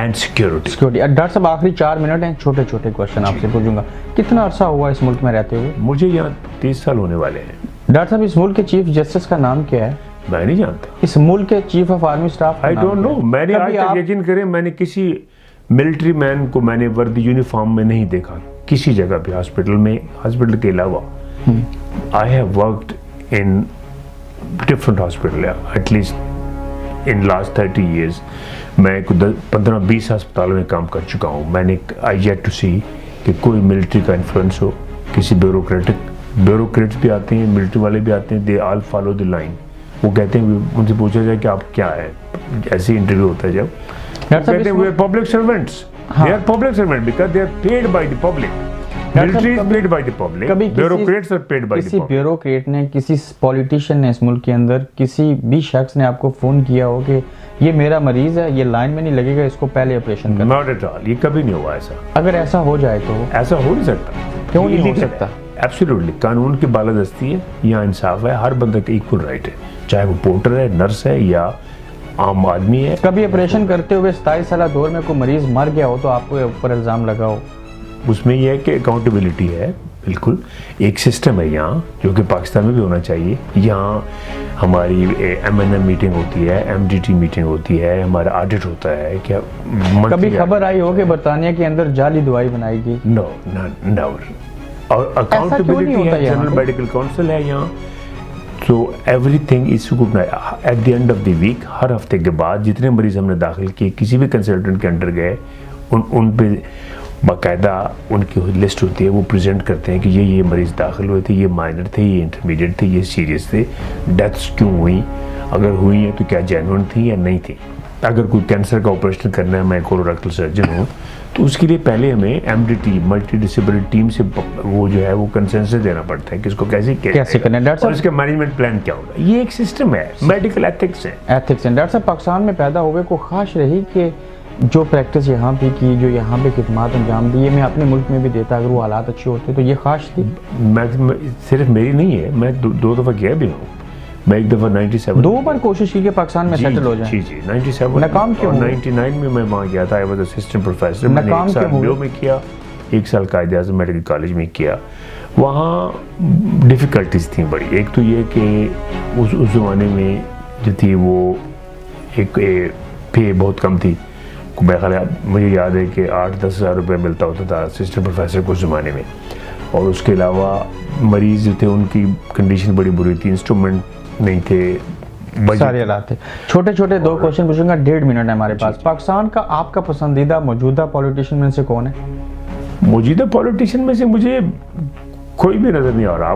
and security. Doctor صاحب آخری 4 منٹ ہیں, چھوٹے چھوٹے کوشچن آپ سے پوچھوں گا. کتنا عرصہ ہوا اس ملک میں رہتے ہوئے؟ مجھے یہاں 30 سال ہونے والے ہیں. ڈاکٹر صاحب اس ملک کے چیف جسٹس کا نام کیا ہے؟ میں نہیں جانتا. اس ملک کے chief of army staff I don't know. میں نے آج تک یقین کریں, میں نے کسی ملٹری مین کو میں نے وردی یونیفارم میں نہیں دیکھا کسی جگہ پہ, ہاسپٹل میں, ہاسپٹل کے علاوہ. I have worked in different hospital, at least in last 30 years. میں 15-20 ہسپتالوں میں کام کر چکا ہوں. میں نے I yet to see کہ کوئی ملٹری کا انفلوئنس ہو, کسی بیوروکریٹس بھی آتے ہیں, ملٹری والے بھی آتے ہیں, they all follow the line. وہ کہتے ہیں, ان سے پوچھا جائے کہ آپ کیا ہے, ایسے انٹرویو ہوتا ہے جب, وہ کہتے ہیں we are public servants. They are public servants because they are paid by the public. Military is paid by the public. Bureaucrats are paid by the کسی public. بیوروکریٹ نے, کسی پولیٹیشین نے اس ملک کے اندر, کسی بھی شخص نے آپ کو فون کیا ہو کہ یہ میرا مریض ہے, یہ لائن میں نہیں لگے گا, اس کو پہلے آپریشن کرنا؟ Not at all. یہ کبھی نہیں ہوا ایسا. اگر ایسا ہو جائے تو ایسا ہو نہیں سکتا. کیوں نہیں ہو سکتا؟ ایبسلیوٹلی قانون کی بالادستی ہے, یہاں انصاف ہے, ہر بندے کا ایکول رائٹ ہے, چاہے وہ پورٹر ہے, نرس ہے یا عام آدمی ہے. کبھی آپریشن کرتے ہوئے 27 سالہ دور میں کوئی مریض مر گیا ہو تو آپ کو اوپر الزام لگا ہو؟ اس میں یہ ہے کہ اکاؤنٹیبلٹی ہے, بالکل ایک سسٹم ہے یہاں, جو کہ پاکستان میں بھی ہونا چاہیے. یہاں ہماری MNM میٹنگ ہوتی ہے, MDT میٹنگ ہوتی ہے, ہمارا آڈٹ ہوتا ہے. کیا کبھی خبر آئی ہو کہ برطانیہ کے اندر جعلی دوائی بنائی گئی؟ No, never. اور اکاؤنٹیبلٹی ہے, جنرل میڈیکل کونسل ہے یہاں. So everything is good. At the end of the week, ہر ہفتے کے بعد جتنے مریض ہم نے داخل کیے, کسی بھی کنسلٹنٹ کے انڈر گئے, ان پہ باقاعدہ ان کی لسٹ ہوتی ہے, وہ پریزنٹ کرتے ہیں کہ یہ مریض داخل ہوئے تھے, یہ مائنر تھے, یہ انٹرمیڈیٹ تھے, یہ سیریس تھے, ڈیتھس کیوں ہوئی, اگر ہوئی ہیں تو کیا جینوئن تھیں یا نہیں تھیں. اگر کوئی کینسر کا آپریشن کرنا ہے, میں کولوریکٹل سرجن ہوں, تو اس کے لیے پہلے ہمیں MDT ملٹی ڈسیبلٹی ٹیم سے وہ جو ہے وہ کنسنسس دینا پڑتا ہے کہ اس کو کیسے کرنا ہے, اور اس کا مینجمنٹ پلان کیا ہوگا. یہ ایک سسٹم ہے, میڈیکل ایتھکس ہے. ڈاکٹر صاحب پاکستان میں پیدا ہوئے کو خواہش رہی کہ جو پریکٹس یہاں پہ کی, جو یہاں پہ خدمات انجام دی, یہ میں اپنے ملک میں بھی دیتا اگر وہ حالات اچھے ہوتے, تو یہ خواہش تھی؟ میں صرف میری نہیں ہے, میں 2 دفعہ گیا بھی ہوں. میں ایک دفعہ 97 2 بار کوشش کی کہ پاکستان میں سیٹل ہو جائیں. جی 97 ناکام کیوں ہوئی؟ 99 میں وہاں گیا تھا. I was assistant professor. میں نے 1 سال بیو میں کیا, 1 سال قائد اعظم میڈیکل کالج میں کیا. وہاں ڈیفیکلٹیز تھیں بڑی. ایک تو یہ کہ اس زمانے میں جو تھی وہ ایک پے بہت کم تھی. میرا خیال ہے, مجھے یاد ہے کہ 8-10 ہزار روپے ملتا ہوتا تھا اسسٹنٹ پروفیسر کو اس زمانے میں. اور اس کے علاوہ مریض جو تھے ان کی کنڈیشن بڑی بری تھی, انسٹرومنٹ نہیں تھے, سارے حالات تھے. چھوٹے چھوٹے 2 کوشچن پوچھوں گا, 1.5 منٹ ہے ہمارے پاس. پاکستان کا آپ کا پسندیدہ موجودہ پولیٹیشین میں سے کون ہے؟ موجودہ پولیٹیشین میں سے مجھے کوئی بھی نظر نہیں آ رہا.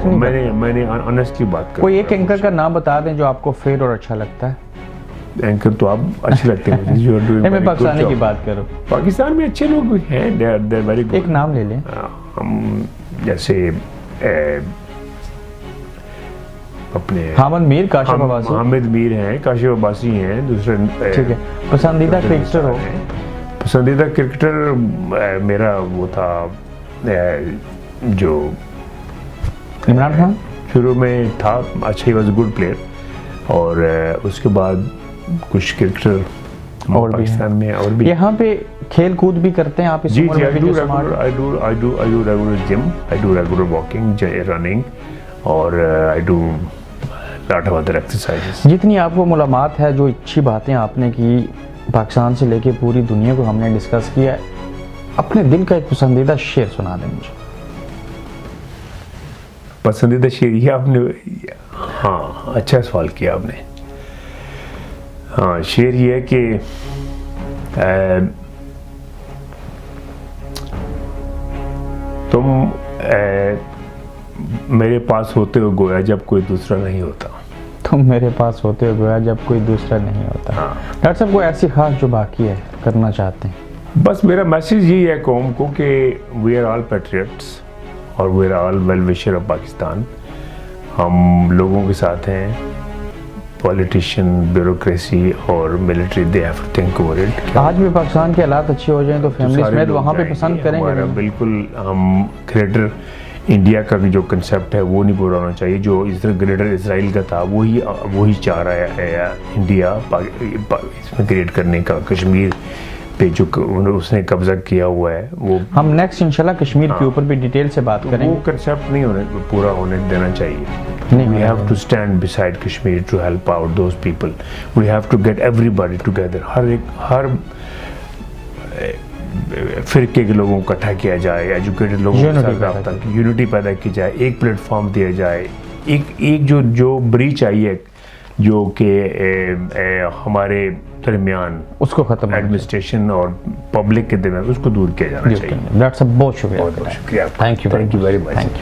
میں نے آنیسٹلی بات کر, کوئی ایک اینکر کا نام بتا دیں جو آپ کو فیئر اور اچھا لگتا ہے. اینکر تو آپ اچھے لگتے ہیں. میں پاکستانی کی بات کروں, پاکستان میں اچھے لوگ ہیں, ویری گڈ. ایک نام لے لیں. ہم جیسے اپنے حامد میر, کاشف عباسی. حامد میر ہیں, کاشف عباسی ہیں. دوسرے ٹھیک ہے. پسندیدہ کرکٹر ہو؟ پسندیدہ کرکٹر میرا وہ تھا جو عمران خان. شروع میں تھا, اچھا, he was a good player. اور اس کے بعد کچھ کرکٹر اور پاکستان میں اور بھی. یہاں پہ کھیل کود بھی کرتے ہیں آپ؟ جی جی, I do regular gym, I do regular walking, running, اور I do lot of other exercises. جتنی آپ کو معلومات ہے, جو اچھی باتیں آپ نے کی پاکستان سے لے کے پوری دنیا کو ہم نے ڈسکس کیا, اپنے دل کا ایک پسندیدہ شعر سنا دیں مجھے. پسندیدہ شعر یہ آپ نے, ہاں اچھا سوال کیا آپ نے. ہاں, شعر یہ ہے کہ تم میرے پاس ہوتے ہو گویا جب کوئی دوسرا نہیں ہوتا. تم میرے پاس ہوتے ہو گویا جب کوئی دوسرا نہیں ہوتا. ڈاکٹر صاحب کوئی ایسی خاص جو باقی ہے کرنا چاہتے ہیں؟ بس میرا میسیج یہی ہے قوم کو کہ وی آر آل پیٹریٹس اور we are all well wisher of Pakistan. ہم لوگوں کے ساتھ ہیں. پولیٹیشین, بیوروکریسی اور military, they have to think over it. آج بھی پاکستان کے حالات اچھے ہو جائیں تو فیملی سمیت وہاں پہ پسند کریں گے. بالکل. ہم گریٹر انڈیا کا جو کنسیپٹ ہے وہ نہیں پورا ہونا چاہیے. جو اس طرح گریٹر اسرائیل کا تھا وہی چاہ رہا ہے انڈیا اس میں کریٹ کرنے کا. کشمیر پہ جو اس نے قبضہ کیا ہوا ہے وہ ہم نیکسٹ انشاءاللہ کشمیر کے اوپر بھی ڈیٹیل سے بات کریں گے. وہ کنسیپٹ نہیں پورا ہونے دینا چاہیے. We have to stand beside Kashmir to help out those people. We have to get everybody together. ہر فرقے کے لوگوں کو اکٹھا کیا جائے, ایجوکیٹڈ لوگوں کے ساتھ رابطہ, یونٹی پیدا کی جائے, ایک پلیٹ فارم دیا جائے. ایک جو بریچ آئی ہے جو کہ ہمارے درمیان اس کو ختم, ایڈمنسٹریشن اور پبلک کے درمیان, اس کو دور کیا جانا چاہیے. ڈاکٹر صاحب بہت شکریہ. بہت شکریہ. Thank you very much.